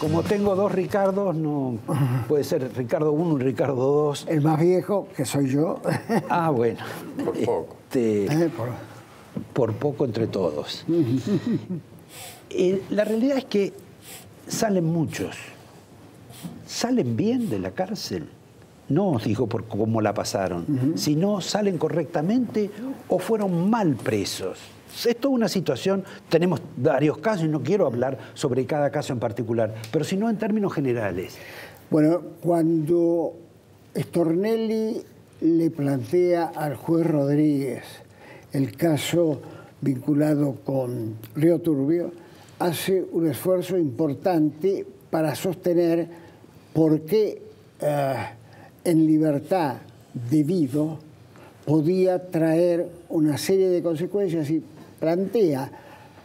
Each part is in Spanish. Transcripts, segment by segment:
Como tengo dos Ricardos, no puede ser Ricardo 1 y Ricardo 2. El más viejo, que soy yo. Ah, bueno. Por poco. Por poco entre todos. La realidad es que salen muchos. ¿Salen bien de la cárcel? No os digo por cómo la pasaron, sino salen correctamente o fueron mal presos. Es toda una situación, tenemos varios casos y no quiero hablar sobre cada caso en particular, pero sino en términos generales. Bueno, cuando Stornelli le plantea al juez Rodríguez el caso vinculado con Río Turbio, hace un esfuerzo importante para sostener por qué en libertad debido podía traer una serie de consecuencias y plantea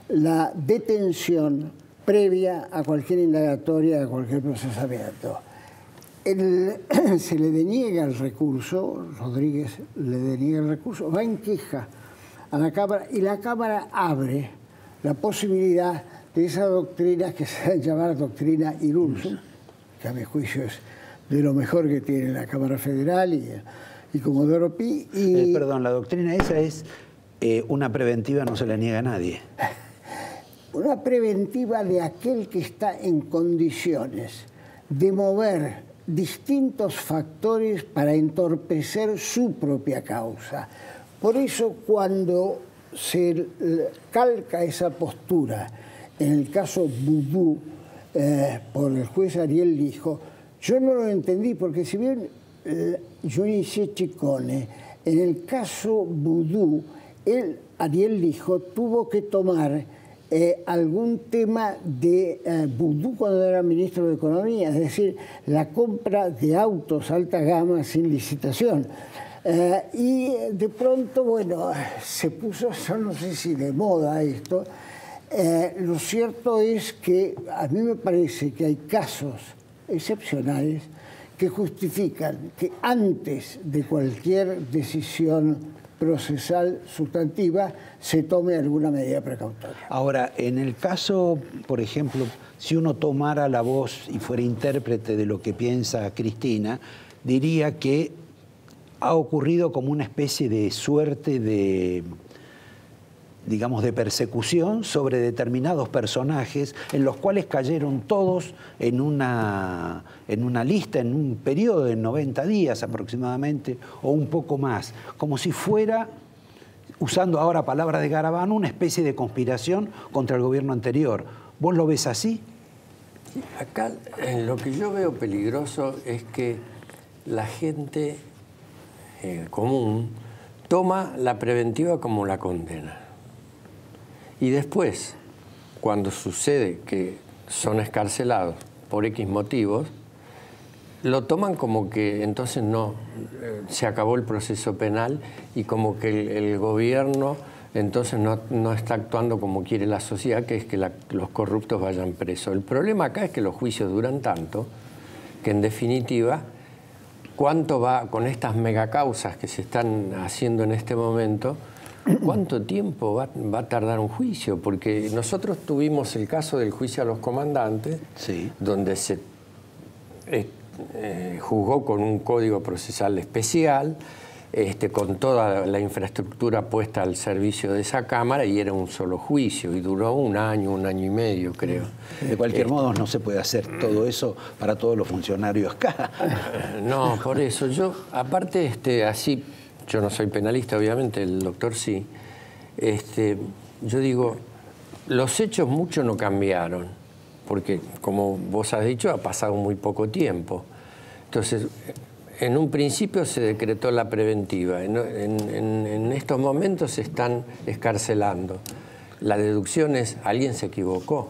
la detención previa a cualquier indagatoria, a cualquier procesamiento. Se le deniega el recurso, Rodríguez le deniega el recurso, va en queja a la Cámara y la Cámara abre la posibilidad de esa doctrina que se va a llamar doctrina Irursum, que a mi juicio es de lo mejor que tiene la Cámara Federal y Comodoro Pi. Perdón, la doctrina esa es una preventiva no se la niega a nadie. Una preventiva de aquel que está en condiciones de mover distintos factores para entorpecer su propia causa. Por eso cuando se calca esa postura en el caso Vudú por el juez Ariel Lijo, yo no lo entendí, porque si bien yo inicié Ciccone, en el caso Vudú, Ariel Lijo tuvo que tomar algún tema de Vudú cuando era ministro de Economía, es decir, la compra de autos alta gama sin licitación. Y de pronto, bueno, se puso, yo no sé si de moda esto. Lo cierto es que a mí me parece que hay casos excepcionales que justifican que antes de cualquier decisión procesal sustantiva se tome alguna medida precautoria. Ahora, en el caso, por ejemplo, si uno tomara la voz y fuera intérprete de lo que piensa Cristina, diría que ha ocurrido como una especie de suerte de, digamos, de persecución sobre determinados personajes en los cuales cayeron todos en una lista, en un periodo de 90 días aproximadamente, o un poco más, como si fuera, usando ahora palabras de Garabano, una especie de conspiración contra el gobierno anterior. ¿Vos lo ves así? Acá lo que yo veo peligroso es que la gente común toma la preventiva como la condena. Y después, cuando sucede que son escarcelados por X motivos, lo toman como que entonces no, se acabó el proceso penal y como que el gobierno entonces no está actuando como quiere la sociedad, que es que los corruptos vayan presos. El problema acá es que los juicios duran tanto que en definitiva, ¿cuánto va con estas megacausas que se están haciendo en este momento? ¿Cuánto tiempo va a tardar un juicio? Porque nosotros tuvimos el caso del juicio a los comandantes, sí, donde se juzgó con un código procesal especial, con toda la infraestructura puesta al servicio de esa Cámara, y era un solo juicio, y duró un año y medio, creo. De cualquier modo, no se puede hacer todo eso para todos los funcionarios acá. No, por eso. Yo, aparte, así, yo no soy penalista, obviamente, el doctor sí. Yo digo, los hechos mucho no cambiaron, porque, como vos has dicho, ha pasado muy poco tiempo. Entonces, en un principio se decretó la preventiva. En estos momentos se están escarcelando. La deducción es, alguien se equivocó.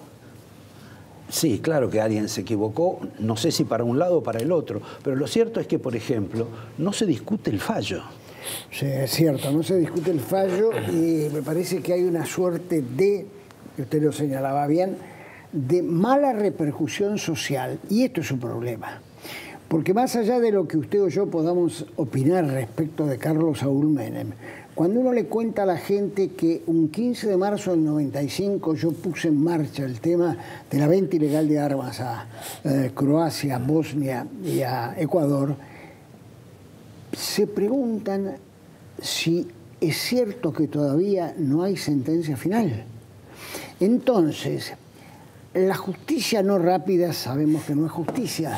Sí, claro que alguien se equivocó, no sé si para un lado o para el otro, pero lo cierto es que, por ejemplo, no se discute el fallo. Sí, es cierto, no se discute el fallo y me parece que hay una suerte de, que usted lo señalaba bien, de mala repercusión social, y esto es un problema. Porque más allá de lo que usted o yo podamos opinar respecto de Carlos Saúl Menem, Cuando uno le cuenta a la gente que un 15 de marzo del 95 yo puse en marcha el tema de la venta ilegal de armas a Croacia, a Bosnia y a Ecuador, se preguntan si es cierto que todavía no hay sentencia final. Entonces, la justicia no rápida sabemos que no es justicia,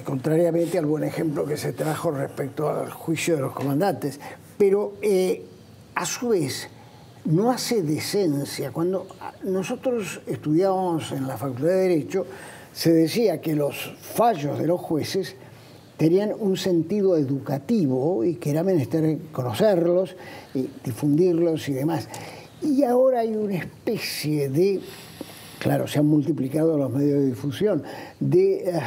contrariamente al buen ejemplo que se trajo respecto al juicio de los comandantes. Pero a su vez no hace decencia. Cuando nosotros estudiábamos en la Facultad de Derecho, se decía que los fallos de los jueces tenían un sentido educativo y que era menester conocerlos, y difundirlos y demás. Y ahora hay una especie de, claro, se han multiplicado los medios de difusión, de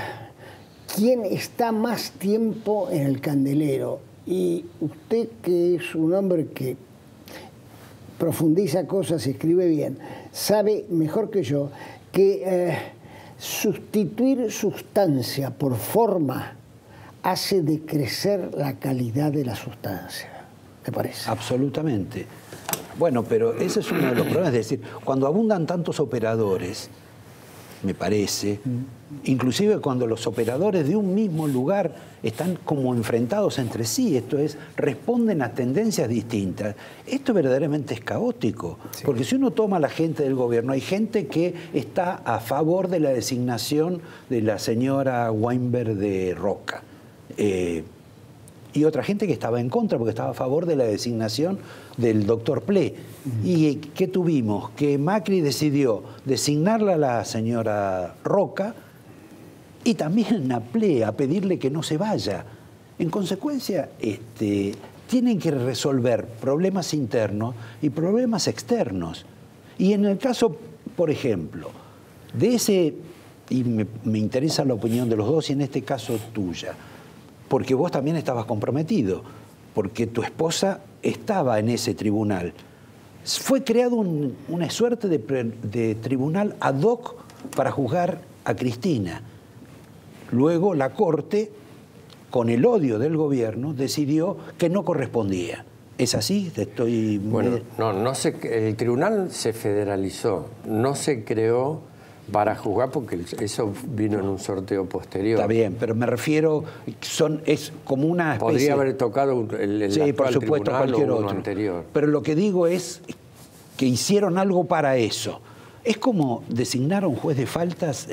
quién está más tiempo en el candelero. Y usted, que es un hombre que profundiza cosas y escribe bien, sabe mejor que yo que sustituir sustancia por forma hace decrecer la calidad de la sustancia. ¿Te parece? Absolutamente. Bueno, pero ese es uno de los problemas. Es decir, cuando abundan tantos operadores, me parece, inclusive cuando los operadores de un mismo lugar están como enfrentados entre sí, esto es, responden a tendencias distintas, esto verdaderamente es caótico. Sí. Porque si uno toma a la gente del gobierno, hay gente que está a favor de la designación de la señora Weinberg de Roca. Y otra gente que estaba en contra porque estaba a favor de la designación del doctor Ple. ¿Y qué tuvimos? Que Macri decidió designarla a la señora Roca y también a Ple, a pedirle que no se vaya. En consecuencia, tienen que resolver problemas internos y problemas externos. Y en el caso, por ejemplo, de ese, y me interesa la opinión de los dos, y en este caso tuya, porque vos también estabas comprometido, porque tu esposa estaba en ese tribunal. Fue creado una suerte de tribunal ad hoc para juzgar a Cristina. Luego la Corte, con el odio del gobierno, decidió que no correspondía. ¿Es así? Bueno, no el tribunal se federalizó, no se creó para juzgar porque eso vino en un sorteo posterior. Está bien, pero me refiero, es como una especie... Podría haber tocado el sí, actual por supuesto, tribunal cualquier o uno otro. Anterior. Pero lo que digo es que hicieron algo para eso. ¿Es como designar a un juez de faltas,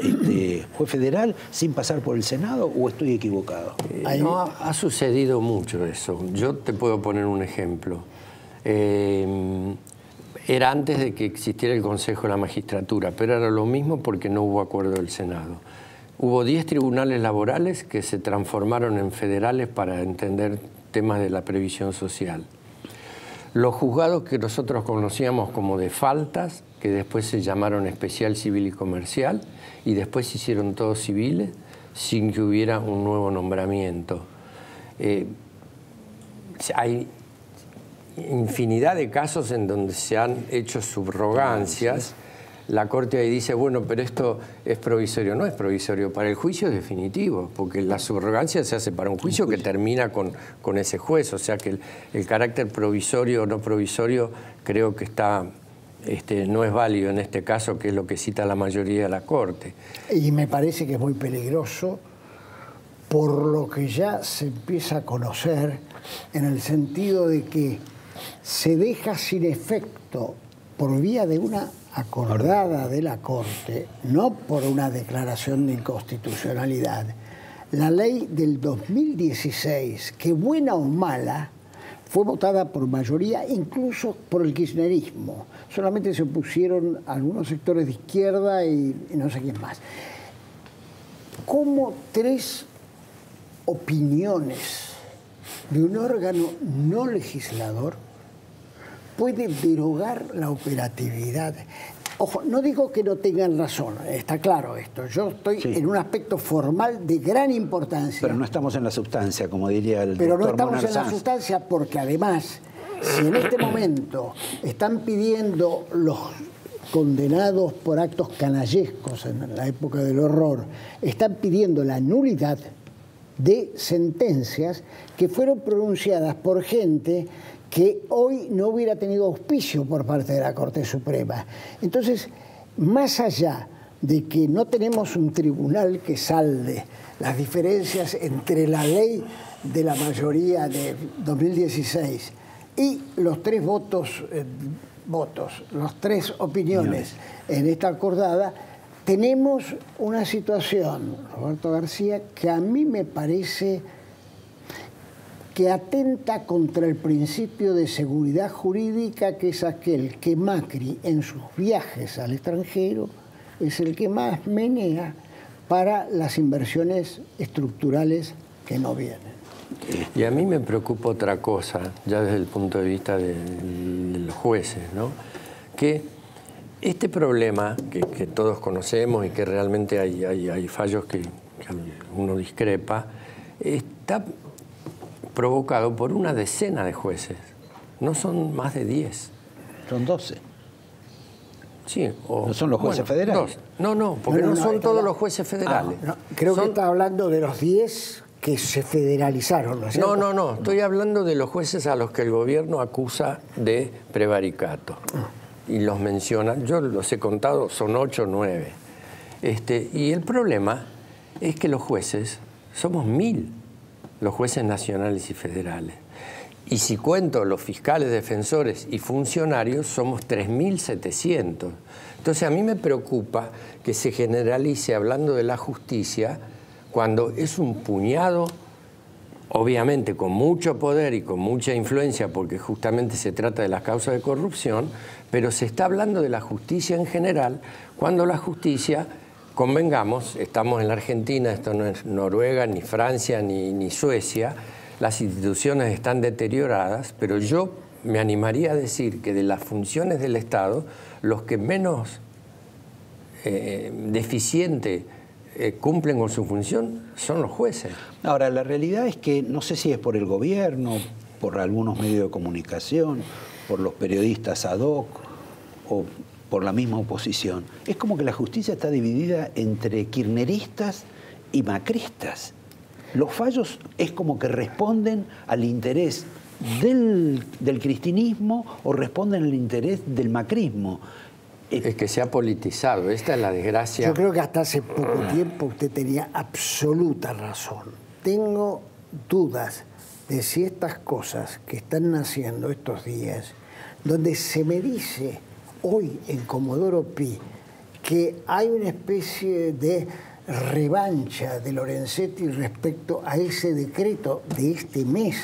juez federal, sin pasar por el Senado, o estoy equivocado? No, ha sucedido mucho eso. Yo te puedo poner un ejemplo. Era antes de que existiera el Consejo de la Magistratura, pero era lo mismo porque no hubo acuerdo del Senado. Hubo 10 tribunales laborales que se transformaron en federales para entender temas de la previsión social. Los juzgados que nosotros conocíamos como de faltas, que después se llamaron especial, civil y comercial, y después se hicieron todos civiles, sin que hubiera un nuevo nombramiento. Hay infinidad de casos en donde se han hecho subrogancias. La Corte ahí dice, bueno, pero esto es provisorio. No es provisorio, para el juicio es definitivo, porque la subrogancia se hace para un juicio que termina con ese juez. O sea que el carácter provisorio o no provisorio creo que no es válido en este caso, que es lo que cita la mayoría de la Corte. Y me parece que es muy peligroso por lo que ya se empieza a conocer, en el sentido de que se deja sin efecto por vía de una acordada de la Corte, no por una declaración de inconstitucionalidad, la ley del 2016, que buena o mala, fue votada por mayoría, incluso por el kirchnerismo. Solamente se opusieron algunos sectores de izquierda y no sé quién más. ¿Cómo 3 opiniones de un órgano no legislador puede derogar la operatividad? Ojo, no digo que no tengan razón, está claro esto. Yo estoy en un aspecto formal de gran importancia. Pero no estamos en la sustancia, como diría el Pero doctor no estamos Monar en la Sanz. sustancia porque además, si en este momento están pidiendo los condenados por actos canallescos en la época del horror, están pidiendo la nulidad, de sentencias que fueron pronunciadas por gente que hoy no hubiera tenido auspicio por parte de la Corte Suprema. Entonces, más allá de que no tenemos un tribunal que salde las diferencias entre la ley de la mayoría de 2016 y los tres las tres opiniones en esta acordada, tenemos una situación, Roberto García, que a mí me parece que atenta contra el principio de seguridad jurídica, que es aquel que Macri en sus viajes al extranjero es el que más menea para las inversiones estructurales que no vienen. Y a mí me preocupa otra cosa, ya desde el punto de vista de los jueces, ¿no? Que este problema que todos conocemos y que realmente hay fallos que uno discrepa, está provocado por una decena de jueces. No son más de 10. Son 12. Sí, ¿No son los jueces federales? No, porque no son todos los jueces federales. Creo que está hablando de los 10 que se federalizaron, ¿no es cierto? No, estoy hablando de los jueces a los que el gobierno acusa de prevaricato. Y los menciona, yo los he contado, son 8 o 9. Y el problema es que los jueces, somos 1000, los jueces nacionales y federales. Y si cuento los fiscales, defensores y funcionarios, somos 3.700. Entonces a mí me preocupa que se generalice, hablando de la justicia, cuando es un puñado, obviamente con mucho poder y con mucha influencia, porque justamente se trata de las causas de corrupción, pero se está hablando de la justicia en general, cuando la justicia, convengamos, estamos en la Argentina, esto no es Noruega, ni Francia, ni Suecia, las instituciones están deterioradas, pero yo me animaría a decir que de las funciones del Estado, los que menos deficiente cumplen con su función son los jueces. Ahora, la realidad es que no sé si es por el gobierno, por algunos medios de comunicación, por los periodistas ad hoc o por la misma oposición. Es como que la justicia está dividida entre kirchneristas y macristas. Los fallos es como que responden al interés del cristinismo o responden al interés del macrismo. Es que se ha politizado, esta es la desgracia. Yo creo que hasta hace poco tiempo usted tenía absoluta razón. Tengo dudas de si estas cosas que están naciendo estos días, donde se me dice hoy en Comodoro Pi que hay una especie de revancha de Lorenzetti respecto a ese decreto de este mes,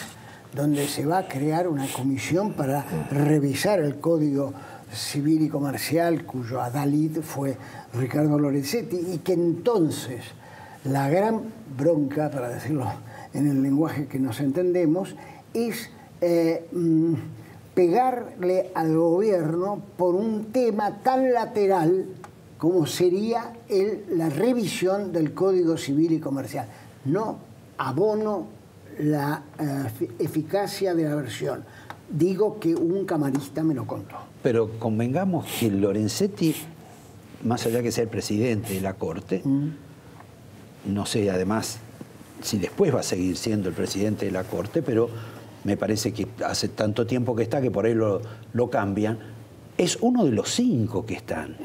donde se va a crear una comisión para revisar el Código Civil y Comercial, cuyo adalid fue Ricardo Lorenzetti, y que entonces la gran bronca, para decirlo en el lenguaje que nos entendemos, es pegarle al gobierno por un tema tan lateral como sería la revisión del Código Civil y Comercial. No abono la eficacia de la versión. Digo que un camarista me lo contó. Pero convengamos que Lorenzetti, más allá que sea el presidente de la Corte, no sé además si después va a seguir siendo el presidente de la Corte, pero me parece que hace tanto tiempo que está que por ahí lo cambian, es uno de los 5 que están.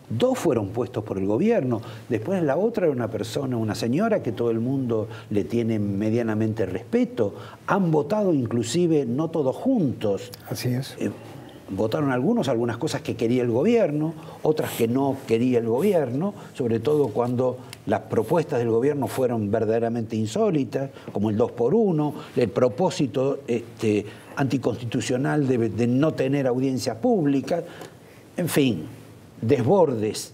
2 fueron puestos por el gobierno, después la otra era una persona, una señora que todo el mundo le tiene medianamente respeto. Han votado inclusive, no todos juntos. Así es. Votaron algunas cosas que quería el gobierno, otras que no quería el gobierno, sobre todo cuando las propuestas del gobierno fueron verdaderamente insólitas, como el 2x1, el propósito anticonstitucional de no tener audiencias públicas, en fin, desbordes.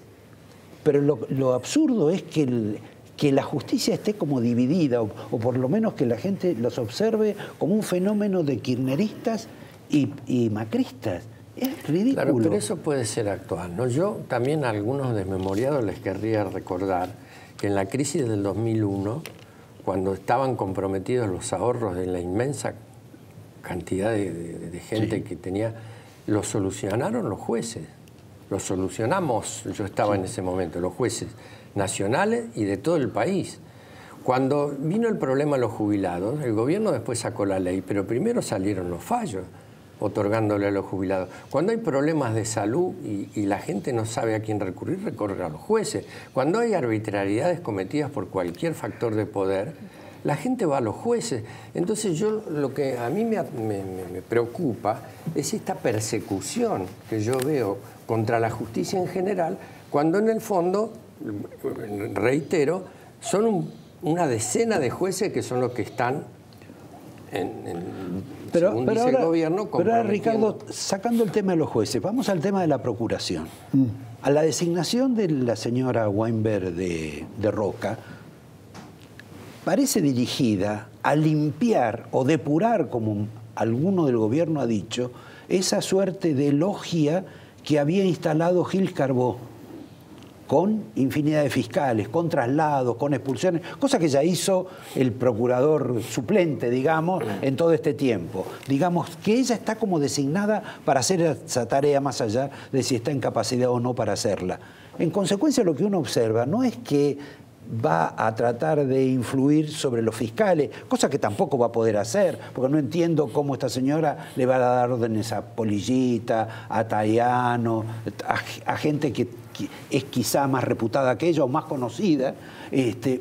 Pero lo absurdo es que la justicia esté como dividida, o por lo menos que la gente los observe como un fenómeno de kirchneristas y macristas. Es ridículo. Claro, pero eso puede ser actual, ¿no? Yo también a algunos desmemoriados les querría recordar que en la crisis del 2001, cuando estaban comprometidos los ahorros de la inmensa cantidad de gente que tenía, lo solucionaron los jueces. Lo solucionamos, yo estaba en ese momento, los jueces nacionales y de todo el país. Cuando vino el problema de los jubilados, el gobierno después sacó la ley, pero primero salieron los fallos otorgándole a los jubilados. Cuando hay problemas de salud y la gente no sabe a quién recurrir, recurre a los jueces. Cuando hay arbitrariedades cometidas por cualquier factor de poder, la gente va a los jueces. Entonces lo que a mí me preocupa es esta persecución que yo veo contra la justicia en general, cuando en el fondo, reitero, son una decena de jueces que son los que están según dice el gobierno. Pero ahora, Ricardo, sacando el tema de los jueces, vamos al tema de la procuración. A la designación de la señora Weinberg de Roca, parece dirigida a limpiar o depurar, como alguno del gobierno ha dicho, esa suerte de logia que había instalado Gil Carbó, con infinidad de fiscales, con traslados, con expulsiones, cosa que ya hizo el procurador suplente, digamos, en todo este tiempo. Digamos que ella está como designada para hacer esa tarea más allá de si está en capacidad o no para hacerla. En consecuencia, lo que uno observa no es que va a tratar de influir sobre los fiscales, cosa que tampoco va a poder hacer, porque no entiendo cómo esta señora le va a dar órdenes a Polillita, a Tayano, a gente que es quizá más reputada que ella o más conocida,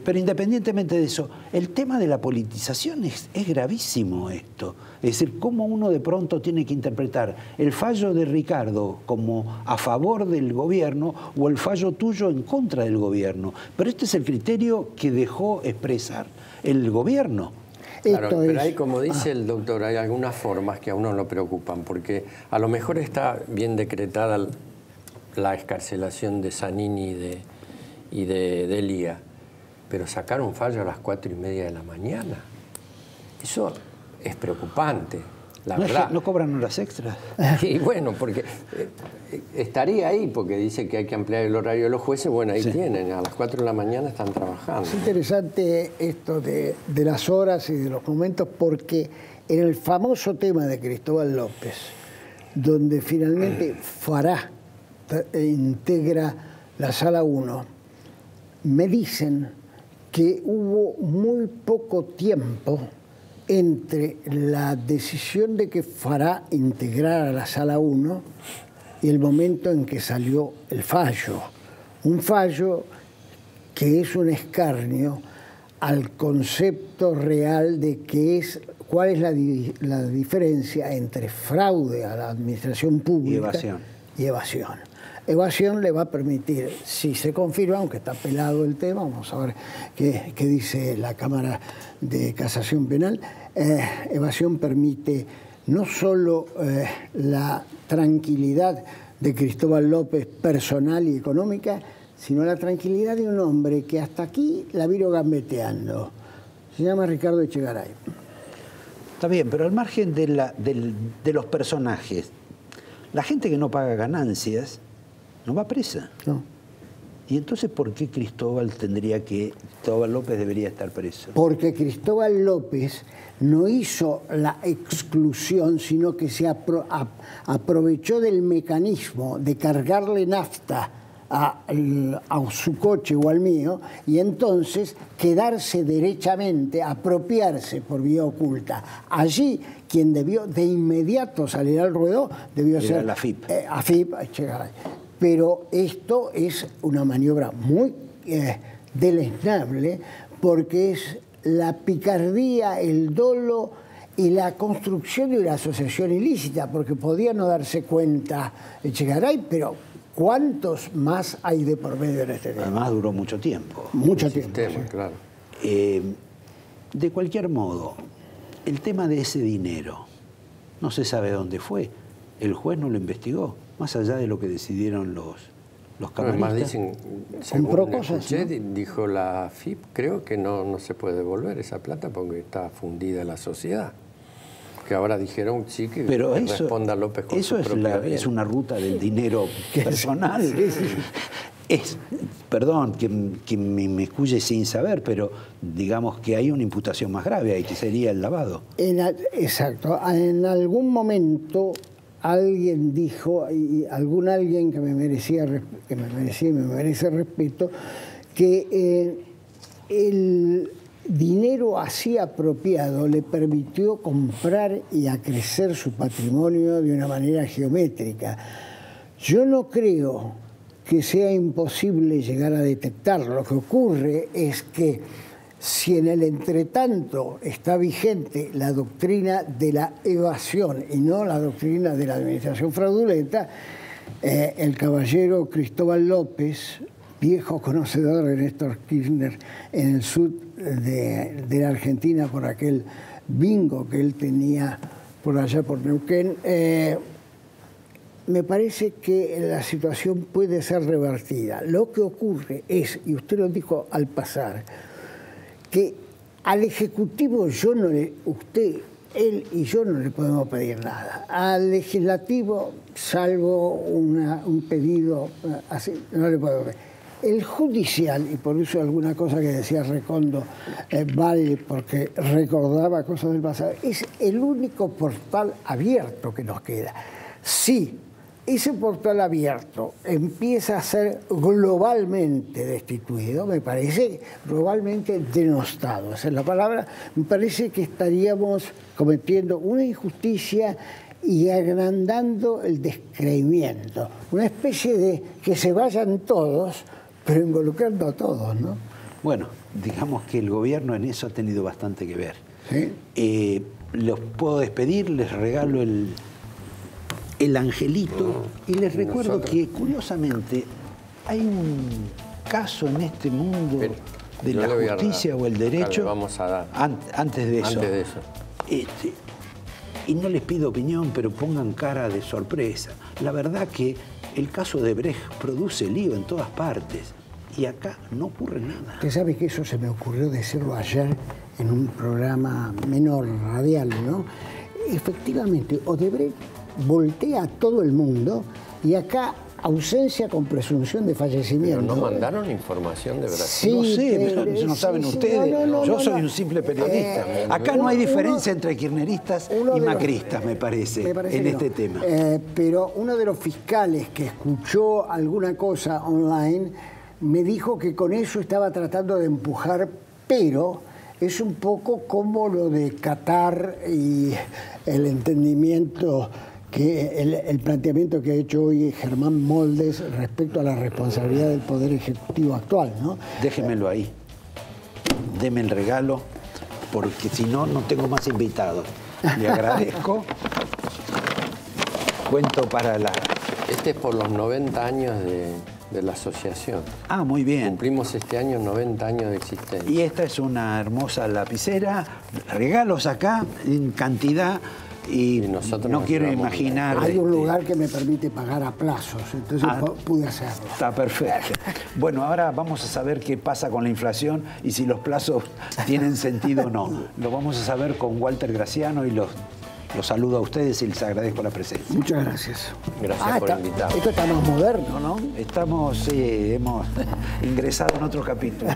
pero independientemente de eso, el tema de la politización es gravísimo esto. Es decir, cómo uno de pronto tiene que interpretar el fallo de Ricardo como a favor del gobierno o el fallo tuyo en contra del gobierno. Pero este es el criterio que dejó expresar el gobierno. Claro, pero hay, como dice el doctor, hay algunas formas que a uno lo preocupan, porque a lo mejor está bien decretada la excarcelación de Zanini y de Elía, pero sacar un fallo a las 4:30 de la mañana, eso es preocupante, la verdad. ¿No cobran horas extras? Y bueno, porque estaría ahí, porque dice que hay que ampliar el horario de los jueces, bueno, ahí tienen, a las 4 de la mañana están trabajando. Es interesante esto de las horas y de los momentos, porque en el famoso tema de Cristóbal López, donde finalmente Fará integra la Sala 1, me dicen que hubo muy poco tiempo entre la decisión de que Fará integrara la Sala 1 y el momento en que salió el fallo. Un fallo que es un escarnio al concepto real de cuál es la diferencia entre fraude a la administración pública y evasión. Evasión le va a permitir, si se confirma, aunque está pelado el tema, vamos a ver qué dice la Cámara de Casación Penal, evasión permite no solo la tranquilidad de Cristóbal López personal y económica, sino la tranquilidad de un hombre que hasta aquí la vino gambeteando. Se llama Ricardo Echegaray. Está bien, pero al margen de los personajes, la gente que no paga ganancias no va presa. No. ¿Y entonces por qué Cristóbal López debería estar preso? Porque Cristóbal López no hizo la exclusión, sino que se aprovechó del mecanismo de cargarle nafta a su coche o al mío, y entonces quedarse derechamente, apropiarse por vía oculta. Allí quien debió de inmediato salir al ruedo debió ser la AFIP. AFIP, pero esto es una maniobra muy deleznable, porque es la picardía, el dolo y la construcción de una asociación ilícita, porque podía no darse cuenta Echegaray, pero ¿cuántos más hay de por medio en este tema? Además duró mucho tiempo. Mucho tiempo, sistema, sí. Claro. De cualquier modo, el tema de ese dinero no se sabe dónde fue. El juez no lo investigó, más allá de lo que decidieron los camaristas. Además dicen, compró según cosas, escuché, ¿no? dijo la AFIP, creo que no se puede devolver esa plata porque está fundida la sociedad. Que ahora dijeron, sí, que pero responda López con su propia vida. Es una ruta del dinero personal. Perdón que me escuche sin saber, pero digamos que hay una imputación más grave ahí, que sería el lavado. Exacto. En algún momento alguien dijo, y alguien que me merecía y me merece respeto, que dinero así apropiado le permitió comprar y acrecer su patrimonio de una manera geométrica. Yo no creo que sea imposible llegar a detectarlo. Lo que ocurre es que si en el entretanto está vigente la doctrina de la evasión y no la doctrina de la administración fraudulenta, el caballero Cristóbal López, viejo conocedor de Néstor Kirchner en el sur de la Argentina por aquel bingo que él tenía por allá por Neuquén, me parece que la situación puede ser revertida. Lo que ocurre es, y usted lo dijo al pasar, que al Ejecutivo él y yo no le podemos pedir nada. Al Legislativo, salvo un pedido así, no le podemos pedir. El judicial, y por eso alguna cosa que decía Recondo vale porque recordaba cosas del pasado, es el único portal abierto que nos queda. Sí, ese portal abierto empieza a ser globalmente destituido, me parece, globalmente denostado, esa es la palabra, me parece que estaríamos cometiendo una injusticia y agrandando el descreimiento, una especie de que se vayan todos, pero involucrando a todos, ¿no? Bueno, digamos que el gobierno en eso ha tenido bastante que ver. ¿Sí? Los puedo despedir, les regalo el angelito y les recuerdo que, curiosamente, hay un caso en este mundo de la justicia o el derecho. Vamos a dar. Antes de eso. Antes de eso. Y no les pido opinión, pero pongan cara de sorpresa. La verdad que el caso de Brecht produce lío en todas partes y acá no ocurre nada. Usted sabe que eso se me ocurrió decirlo ayer en un programa menor, radial, ¿no? Efectivamente, Odebrecht voltea a todo el mundo y acá ausencia con presunción de fallecimiento. Pero no mandaron información de Brasil. Sí, no sé, pero no saben ustedes. Yo soy un simple periodista. Acá no hay diferencia entre kirchneristas y macristas, me parece en este tema. Pero uno de los fiscales que escuchó alguna cosa online me dijo que con eso estaba tratando de empujar, pero es un poco como lo de Qatar y el entendimiento el planteamiento que ha hecho hoy Germán Moldes respecto a la responsabilidad del Poder Ejecutivo actual, ¿no? Déjemelo ahí. Deme el regalo, porque si no, no tengo más invitados. Le agradezco. Cuento para la... Este es por los 90 años de la asociación. Ah, muy bien. Cumplimos este año 90 años de existencia. Y esta es una hermosa lapicera. Regalos acá en cantidad. Y no quiero imaginar... Hay un lugar que me permite pagar a plazos, entonces pude hacerlo. Está perfecto. Bueno, ahora vamos a saber qué pasa con la inflación y si los plazos tienen sentido o no. Lo vamos a saber con Walter Graciano y los saludo a ustedes y les agradezco la presencia. Muchas gracias. Gracias por invitarme. Esto está más moderno, ¿no? Hemos ingresado en otro capítulo.